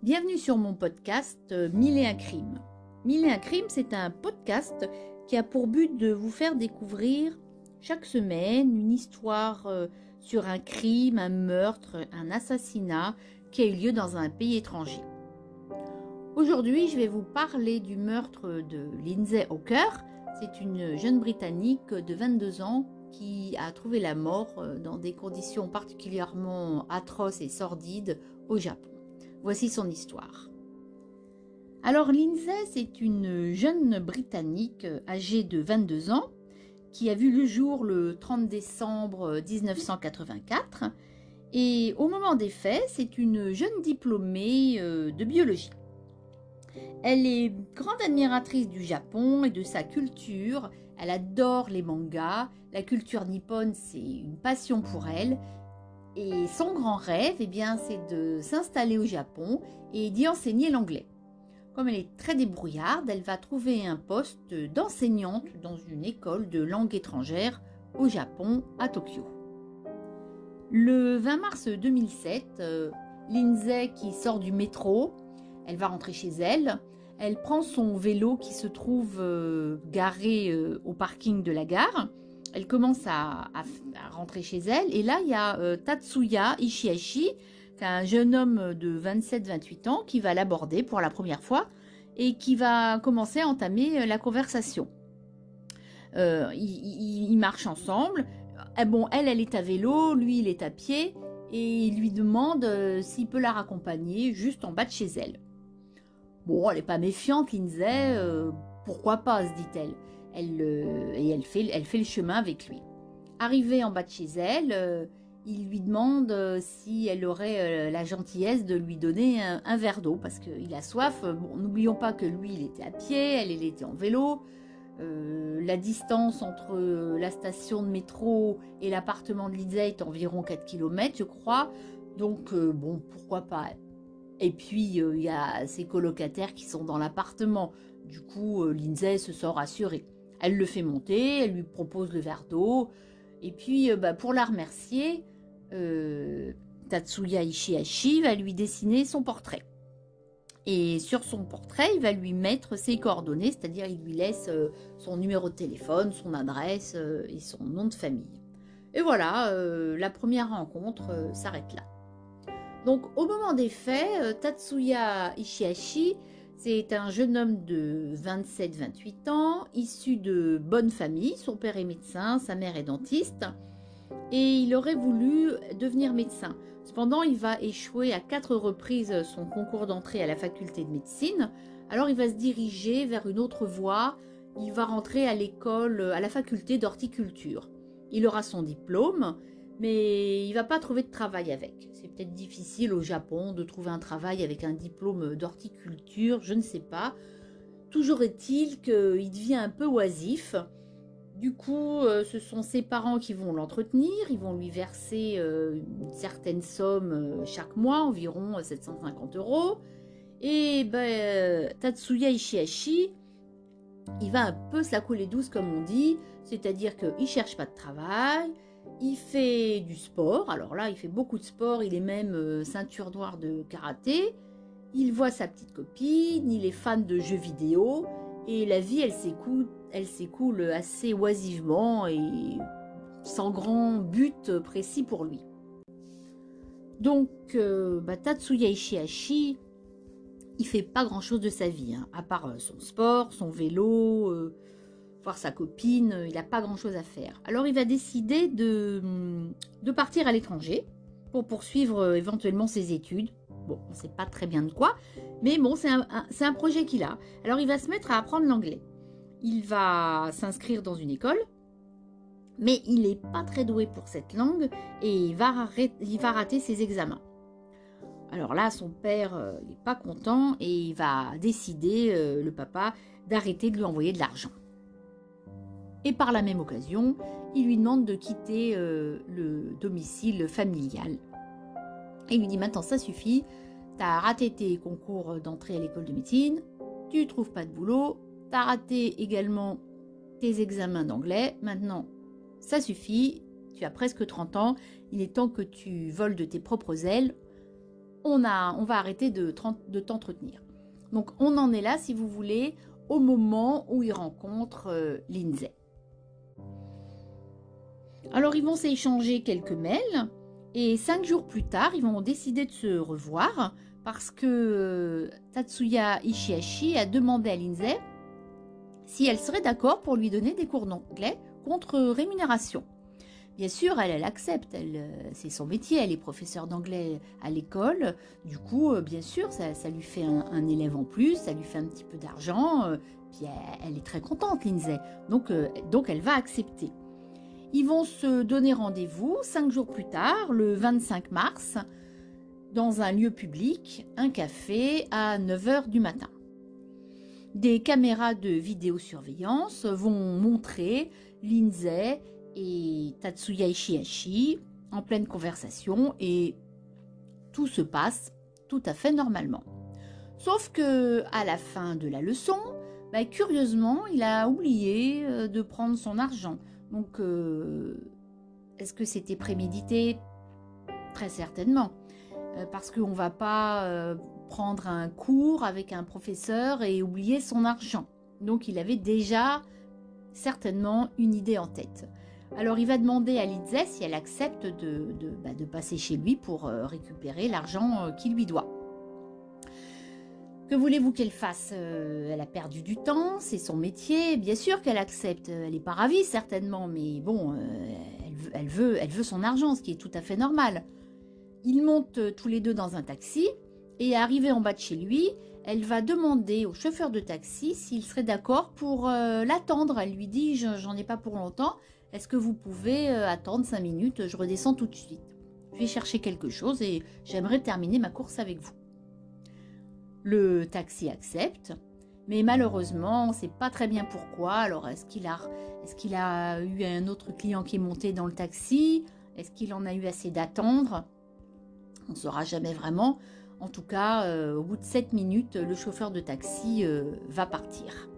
Bienvenue sur mon podcast Mille et un crimes. Mille et un crimes, c'est un podcast qui a pour but de vous faire découvrir chaque semaine une histoire sur un crime, un meurtre, un assassinat qui a eu lieu dans un pays étranger. Aujourd'hui, je vais vous parler du meurtre de Lindsay Hawker. C'est une jeune Britannique de 22 ans qui a trouvé la mort dans des conditions particulièrement atroces et sordides au Japon. Voici son histoire. Alors Lindsay, c'est une jeune Britannique âgée de 22 ans qui a vu le jour le 30 décembre 1984 et au moment des faits, c'est une jeune diplômée de biologie. Elle est grande admiratrice du Japon et de sa culture, elle adore les mangas, la culture nippone c'est une passion pour elle. Et son grand rêve, c'est de s'installer au Japon et d'y enseigner l'anglais. Comme elle est très débrouillarde, elle va trouver un poste d'enseignante dans une école de langue étrangère au Japon, à Tokyo. Le 20 mars 2007, Lindsay qui sort du métro, elle va rentrer chez elle. Elle prend son vélo qui se trouve garé au parking de la gare. Elle commence à rentrer chez elle et là il y a Tatsuya Ishihashi, un jeune homme de 27-28 ans qui va l'aborder pour la première fois et qui va commencer à entamer la conversation. Ils marchent ensemble. Elle est à vélo, lui il est à pied et il lui demande s'il peut la raccompagner juste en bas de chez elle. Bon, elle n'est pas méfiante Lindsay, pourquoi pas, se dit-elle. Elle fait le chemin avec lui. Arrivée en bas de chez elle, il lui demande si elle aurait la gentillesse de lui donner un verre d'eau parce qu'il a soif. Bon, n'oublions pas que lui, il était à pied, elle était en vélo. La distance entre la station de métro et l'appartement de Lindsay est environ 4 km, je crois. Donc, pourquoi pas. Et puis, il y a ses colocataires qui sont dans l'appartement. Du coup, Lindsay se sent rassurée. Elle le fait monter, elle lui propose le verre d'eau. Et puis, pour la remercier, Tatsuya Ishihashi va lui dessiner son portrait. Et sur son portrait, il va lui mettre ses coordonnées, c'est-à-dire il lui laisse son numéro de téléphone, son adresse et son nom de famille. Et voilà, la première rencontre s'arrête là. Donc, au moment des faits, Tatsuya Ishihashi, c'est un jeune homme de 27-28 ans, issu de bonne famille. Son père est médecin, sa mère est dentiste. Et il aurait voulu devenir médecin. Cependant, il va échouer à 4 reprises son concours d'entrée à la faculté de médecine. Alors, il va se diriger vers une autre voie. Il va rentrer à l'école, à la faculté d'horticulture. Il aura son diplôme, mais il ne va pas trouver de travail avec. C'est peut-être difficile au Japon de trouver un travail avec un diplôme d'horticulture, je ne sais pas. Toujours est-il qu'il devient un peu oisif. Du coup, ce sont ses parents qui vont l'entretenir. Ils vont lui verser une certaine somme chaque mois, environ 750 €. Et Tatsuya Ishihashi, il va un peu se la couler douce comme on dit, c'est-à-dire qu'il ne cherche pas de travail, il fait du sport, alors là il fait beaucoup de sport, il est même ceinture noire de karaté, il voit sa petite copine, il est fan de jeux vidéo et la vie elle s'écoule assez oisivement et sans grand but précis pour lui. Donc Tatsuya Ishihashi, il fait pas grand chose de sa vie, à part son sport, son vélo, voir sa copine, il n'a pas grand chose à faire. Alors il va décider de partir à l'étranger pour poursuivre éventuellement ses études. Bon, on ne sait pas très bien de quoi, mais bon, c'est un projet qu'il a. Alors il va se mettre à apprendre l'anglais. Il va s'inscrire dans une école, mais il n'est pas très doué pour cette langue et il va rater ses examens. Alors là, son père n'est pas content et il va décider, le papa, d'arrêter de lui envoyer de l'argent. Et par la même occasion, il lui demande de quitter le domicile familial. Et il lui dit maintenant ça suffit, tu as raté tes concours d'entrée à l'école de médecine, tu ne trouves pas de boulot, tu as raté également tes examens d'anglais, maintenant ça suffit, tu as presque 30 ans, il est temps que tu voles de tes propres ailes, on va arrêter de t'entretenir. Donc on en est là, si vous voulez, au moment où il rencontre Lindsay. Alors ils vont s'échanger quelques mails et 5 jours plus tard, ils vont décider de se revoir parce que Tatsuya Ishihashi a demandé à Lindsay si elle serait d'accord pour lui donner des cours d'anglais contre rémunération. Bien sûr, elle accepte, c'est son métier, elle est professeure d'anglais à l'école, du coup, bien sûr, ça lui fait un élève en plus, ça lui fait un petit peu d'argent, puis elle est très contente, Lindsay, donc elle va accepter. Ils vont se donner rendez-vous 5 jours plus tard, le 25 mars, dans un lieu public, un café, à 9 h du matin. Des caméras de vidéosurveillance vont montrer Lindsay et Tatsuya Ishihashi en pleine conversation et tout se passe tout à fait normalement. Sauf que à la fin de la leçon, curieusement, il a oublié de prendre son argent. Donc, est-ce que c'était prémédité? Très certainement. Parce qu'on ne va pas prendre un cours avec un professeur et oublier son argent. Donc, il avait déjà certainement une idée en tête. Alors, il va demander à Lindsay si elle accepte de passer chez lui pour récupérer l'argent qu'il lui doit. Que voulez-vous qu'elle fasse? Elle a perdu du temps, c'est son métier. Bien sûr qu'elle accepte. Elle n'est pas ravie, certainement, mais bon, elle veut son argent, ce qui est tout à fait normal. Ils montent tous les deux dans un taxi et arrivée en bas de chez lui, elle va demander au chauffeur de taxi s'il serait d'accord pour l'attendre. Elle lui dit « J'en ai pas pour longtemps, est-ce que vous pouvez attendre 5 minutes? Je redescends tout de suite. Je vais chercher quelque chose et j'aimerais terminer ma course avec vous. » Le taxi accepte, mais malheureusement, on ne sait pas très bien pourquoi. Alors, est-ce qu'il a eu un autre client qui est monté dans le taxi? Est-ce qu'il en a eu assez d'attendre? On ne saura jamais vraiment. En tout cas, au bout de 7 minutes, le chauffeur de taxi va partir.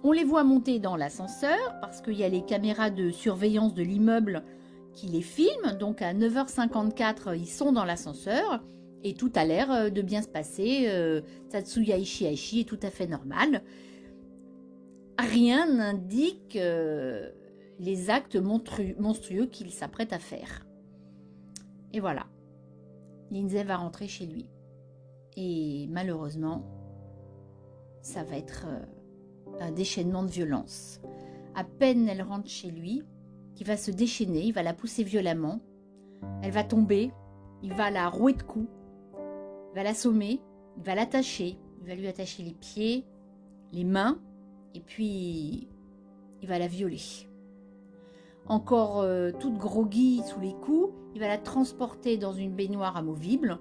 On les voit monter dans l'ascenseur parce qu'il y a les caméras de surveillance de l'immeuble qui les filment. Donc, à 9 h 54, ils sont dans l'ascenseur. Et tout a l'air de bien se passer. Tatsuya Ishihashi est tout à fait normal. Rien n'indique les actes monstrueux qu'il s'apprête à faire. Et voilà. Lindsay va rentrer chez lui. Et malheureusement, ça va être un déchaînement de violence. À peine elle rentre chez lui, il va se déchaîner, il va la pousser violemment. Elle va tomber, il va la rouer de coups. Il va l'assommer, il va l'attacher, il va lui attacher les pieds, les mains, et puis il va la violer. Encore toute groggy sous les coups, il va la transporter dans une baignoire amovible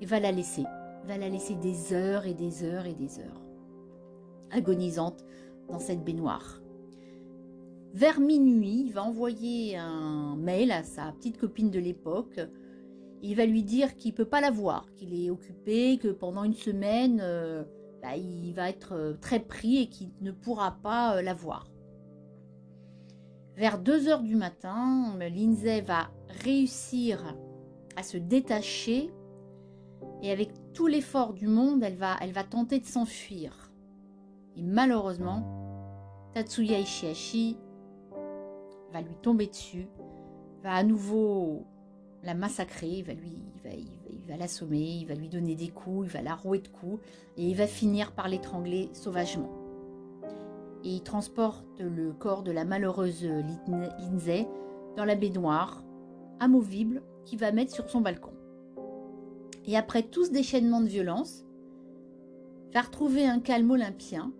et va la laisser. Il va la laisser des heures et des heures et des heures, agonisante dans cette baignoire. Vers minuit, il va envoyer un mail à sa petite copine de l'époque. Il va lui dire qu'il ne peut pas la voir, qu'il est occupé, que pendant une semaine, il va être très pris et qu'il ne pourra pas la voir. Vers 2 h du matin, Lindsay va réussir à se détacher et avec tout l'effort du monde, elle va tenter de s'enfuir. Et malheureusement, Tatsuya Ishihashi va lui tomber dessus, va à nouveau la massacrer, il va l'assommer, il va lui donner des coups, il va la rouer de coups et il va finir par l'étrangler sauvagement. Et il transporte le corps de la malheureuse Lindsay dans la baignoire amovible qu'il va mettre sur son balcon. Et après tout ce déchaînement de violence, il va retrouver un calme olympien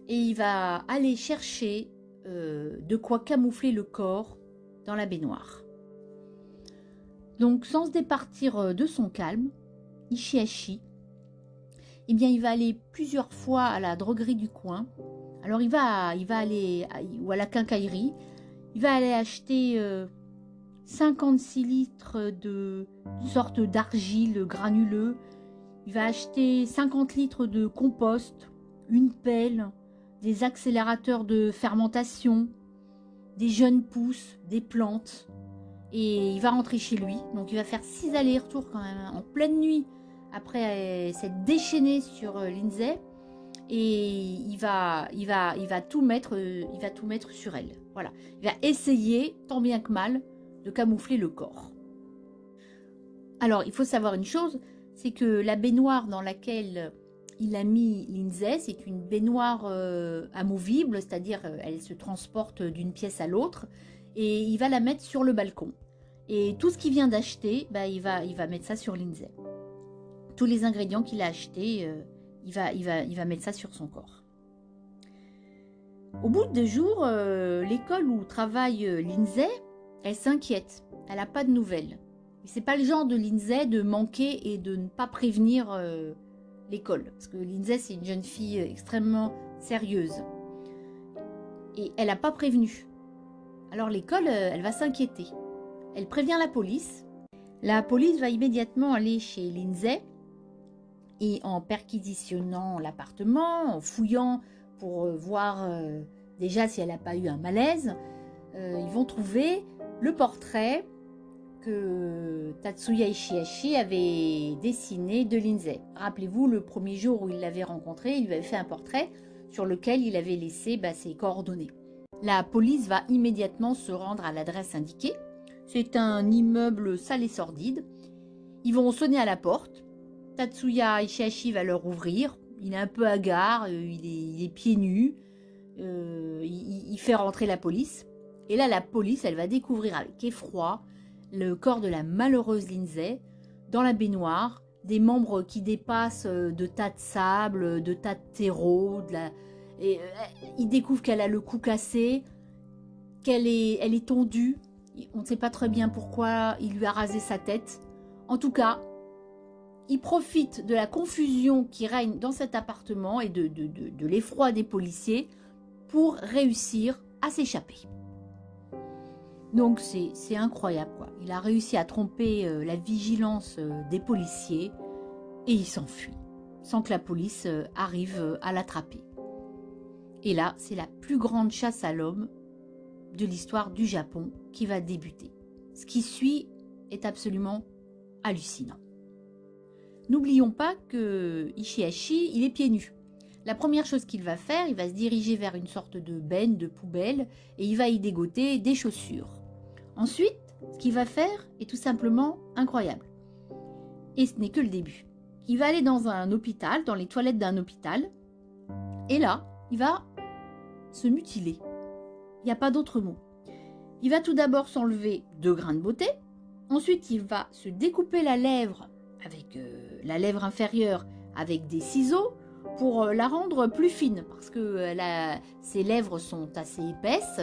et il va aller chercher de quoi camoufler le corps dans la baignoire. Donc, sans se départir de son calme, Ishihashi, il va aller plusieurs fois à la droguerie du coin. Alors, il va aller, ou à la quincaillerie, il va aller acheter 56 litres de sorte d'argile granuleux. Il va acheter 50 litres de compost, une pelle, des accélérateurs de fermentation, des jeunes pousses, des plantes. Et il va rentrer chez lui. Donc il va faire 6 allers-retours quand même, hein, en pleine nuit, après s'être déchaîné sur Lindsay. Et il va tout mettre, sur elle. Voilà. Il va essayer, tant bien que mal, de camoufler le corps. Alors, il faut savoir une chose, c'est que la baignoire dans laquelle il a mis Lindsay, c'est une baignoire amovible, c'est-à-dire elle se transporte d'une pièce à l'autre, et il va la mettre sur le balcon. Et tout ce qu'il vient d'acheter, bah, il va mettre ça sur Lindsay. Tous les ingrédients qu'il a achetés, il va mettre ça sur son corps. Au bout de 2 jours, l'école où travaille Lindsay, elle s'inquiète. Elle n'a pas de nouvelles. C'est pas le genre de Lindsay de manquer et de ne pas prévenir l'école. Parce que Lindsay, c'est une jeune fille extrêmement sérieuse. Et elle n'a pas prévenu. Alors l'école, elle va s'inquiéter. Elle prévient la police. La police va immédiatement aller chez Lindsay. Et en perquisitionnant l'appartement, en fouillant pour voir déjà si elle n'a pas eu un malaise, ils vont trouver le portrait que Tatsuya Ishihashi avait dessiné de Lindsay. Rappelez-vous, le premier jour où il l'avait rencontré, il lui avait fait un portrait sur lequel il avait laissé ses coordonnées. La police va immédiatement se rendre à l'adresse indiquée. C'est un immeuble sale et sordide. Ils vont sonner à la porte. Tatsuya Ishihashi va leur ouvrir. Il est un peu hagard, il est pieds nus. Il fait rentrer la police. Et là, la police, elle va découvrir avec effroi le corps de la malheureuse Lindsay dans la baignoire, des membres qui dépassent de tas de sable, de tas de terreau. Il découvre qu'elle a le cou cassé, elle est tondue. On ne sait pas très bien pourquoi il lui a rasé sa tête. En tout cas, il profite de la confusion qui règne dans cet appartement et de l'effroi des policiers pour réussir à s'échapper. Donc c'est incroyable, quoi. Il a réussi à tromper la vigilance des policiers et il s'enfuit sans que la police arrive à l'attraper. Et là, c'est la plus grande chasse à l'homme de l'histoire du Japon qui va débuter. Ce qui suit est absolument hallucinant. N'oublions pas que Ishihashi, il est pieds nus. La première chose qu'il va faire, il va se diriger vers une sorte de benne, de poubelle, et il va y dégoter des chaussures. Ensuite, ce qu'il va faire est tout simplement incroyable. Et ce n'est que le début. Il va aller dans un hôpital, dans les toilettes d'un hôpital, et là, il va se mutiler. Il n'y a pas d'autre mot. Il va tout d'abord s'enlever 2 grains de beauté, ensuite il va se découper la lèvre avec la lèvre inférieure avec des ciseaux pour la rendre plus fine parce que ses lèvres sont assez épaisses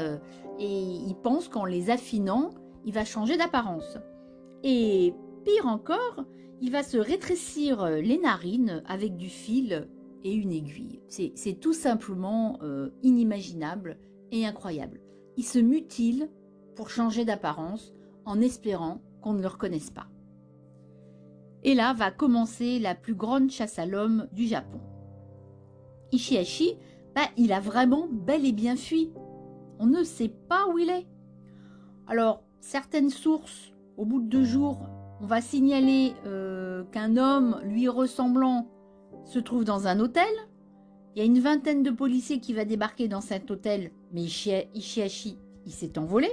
et il pense qu'en les affinant, il va changer d'apparence. Et pire encore, il va se rétrécir les narines avec du fil et une aiguille. C'est tout simplement inimaginable et incroyable. Il se mutile pour changer d'apparence en espérant qu'on ne le reconnaisse pas. Et là va commencer la plus grande chasse à l'homme du Japon. Ishihashi, il a vraiment bel et bien fui. On ne sait pas où il est. Alors, certaines sources, au bout de 2 jours, on va signaler qu'un homme lui ressemblant se trouve dans un hôtel. Il y a une vingtaine de policiers qui va débarquer dans cet hôtel, mais Ishihashi, il s'est envolé.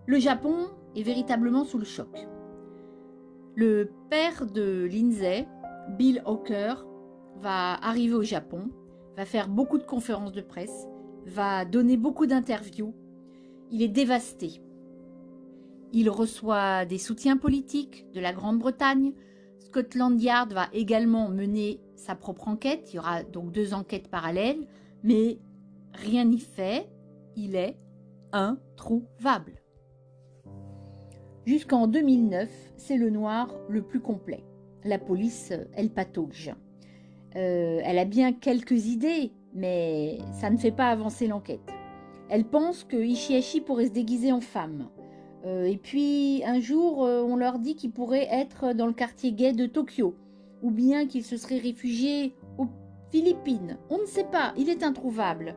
Le Japon est véritablement sous le choc. Le père de Lindsay, Bill Hawker, va arriver au Japon, va faire beaucoup de conférences de presse, va donner beaucoup d'interviews. Il est dévasté. Il reçoit des soutiens politiques de la Grande-Bretagne. Scotland Yard va également mener sa propre enquête. Il y aura donc 2 enquêtes parallèles, mais rien n'y fait. Il est introuvable. Jusqu'en 2009, c'est le noir le plus complet. La police, elle patauge. Elle a bien quelques idées, mais ça ne fait pas avancer l'enquête. Elle pense que Ishihashi pourrait se déguiser en femme. Et puis, un jour, on leur dit qu'il pourrait être dans le quartier gay de Tokyo, ou bien qu'il se serait réfugié aux Philippines. On ne sait pas, il est introuvable.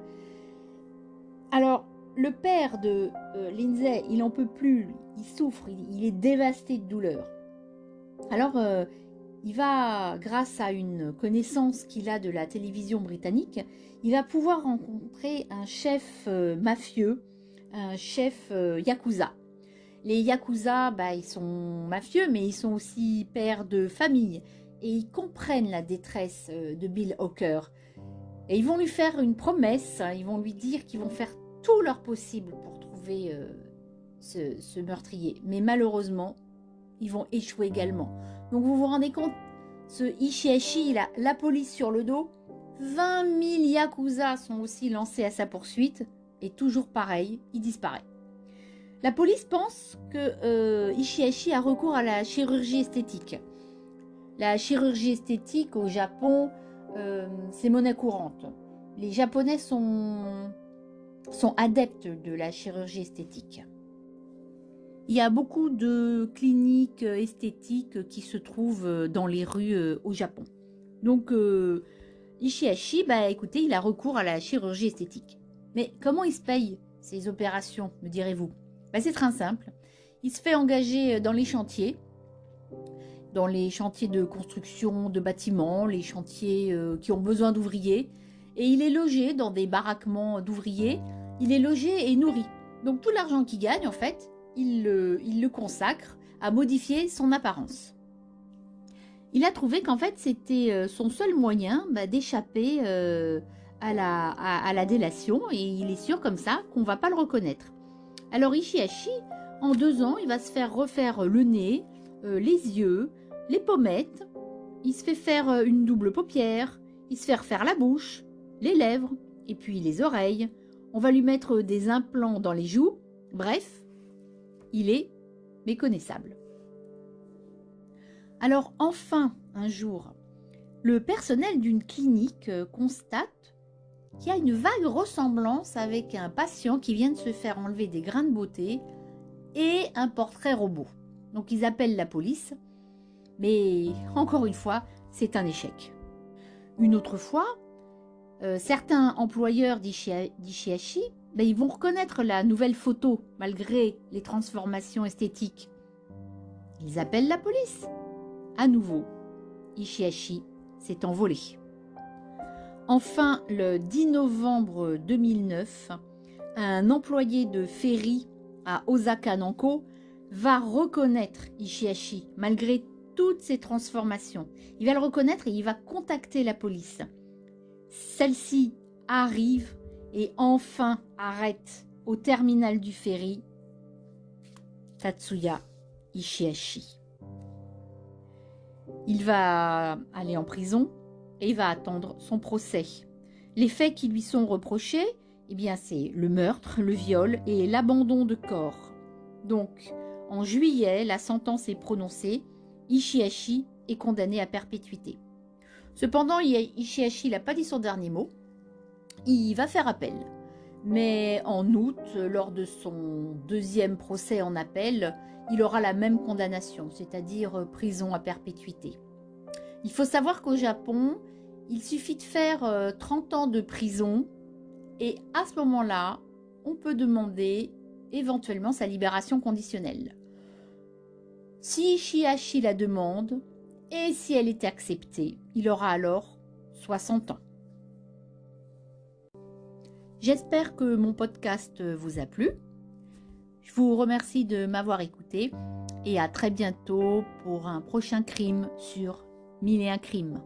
Alors, le père de Lindsay, il n'en peut plus, il souffre, il est dévasté de douleur. Alors, il va, grâce à une connaissance qu'il a de la télévision britannique, il va pouvoir rencontrer un chef mafieux, un chef yakuza. Les yakuza, ils sont mafieux, mais ils sont aussi pères de famille. Et ils comprennent la détresse de Bill Hawker. Et ils vont lui faire une promesse, ils vont lui dire qu'ils vont faire tout leur possible pour trouver ce meurtrier. Mais malheureusement, ils vont échouer également. Donc vous vous rendez compte, ce Ishihashi, il a la police sur le dos, 20 000 yakuza sont aussi lancés à sa poursuite, et toujours pareil, il disparaît. La police pense que Ishihashi a recours à la chirurgie esthétique. La chirurgie esthétique au Japon, c'est monnaie courante. Les Japonais sont adeptes de la chirurgie esthétique. Il y a beaucoup de cliniques esthétiques qui se trouvent dans les rues au Japon. Donc, Ishihashi, écoutez, il a recours à la chirurgie esthétique. Mais comment il se paye ces opérations, me direz-vous? C'est très simple. Il se fait engager dans les chantiers de construction de bâtiments, les chantiers qui ont besoin d'ouvriers. Et il est logé dans des baraquements d'ouvriers. Il est logé et nourri. Donc tout l'argent qu'il gagne, en fait, il le consacre à modifier son apparence. Il a trouvé qu'en fait, c'était son seul moyen d'échapper à la délation. Et il est sûr comme ça qu'on ne va pas le reconnaître. Alors Ishihashi, en 2 ans, il va se faire refaire le nez, les yeux, les pommettes. Il se fait faire une double paupière. Il se fait refaire la bouche, les lèvres et puis les oreilles. On va lui mettre des implants dans les joues. Bref, il est méconnaissable. Alors enfin, un jour, le personnel d'une clinique constate qu'il y a une vague ressemblance avec un patient qui vient de se faire enlever des grains de beauté et un portrait robot. Donc ils appellent la police, mais encore une fois, c'est un échec. Une autre fois, certains employeurs d'Ishihashi, ils vont reconnaître la nouvelle photo malgré les transformations esthétiques. Ils appellent la police. À nouveau, Ishihashi s'est envolé. Enfin, le 10 novembre 2009, un employé de ferry à Osaka Nanko va reconnaître Ishihashi malgré toutes ces transformations. Il va le reconnaître et il va contacter la police. Celle-ci arrive et enfin arrête au terminal du ferry Tatsuya Ishihashi. Il va aller en prison et il va attendre son procès. Les faits qui lui sont reprochés, c'est le meurtre, le viol et l'abandon de corps. Donc, en juillet, la sentence est prononcée. Ishihashi est condamné à perpétuité. Cependant, Ishihashi n'a pas dit son dernier mot. Il va faire appel. Mais en août, lors de son 2e procès en appel, il aura la même condamnation, c'est-à-dire prison à perpétuité. Il faut savoir qu'au Japon, il suffit de faire 30 ans de prison et à ce moment-là, on peut demander éventuellement sa libération conditionnelle. Si Ishihashi la demande et si elle est acceptée, il aura alors 60 ans. J'espère que mon podcast vous a plu. Je vous remercie de m'avoir écouté et à très bientôt pour un prochain crime sur 1001 crimes.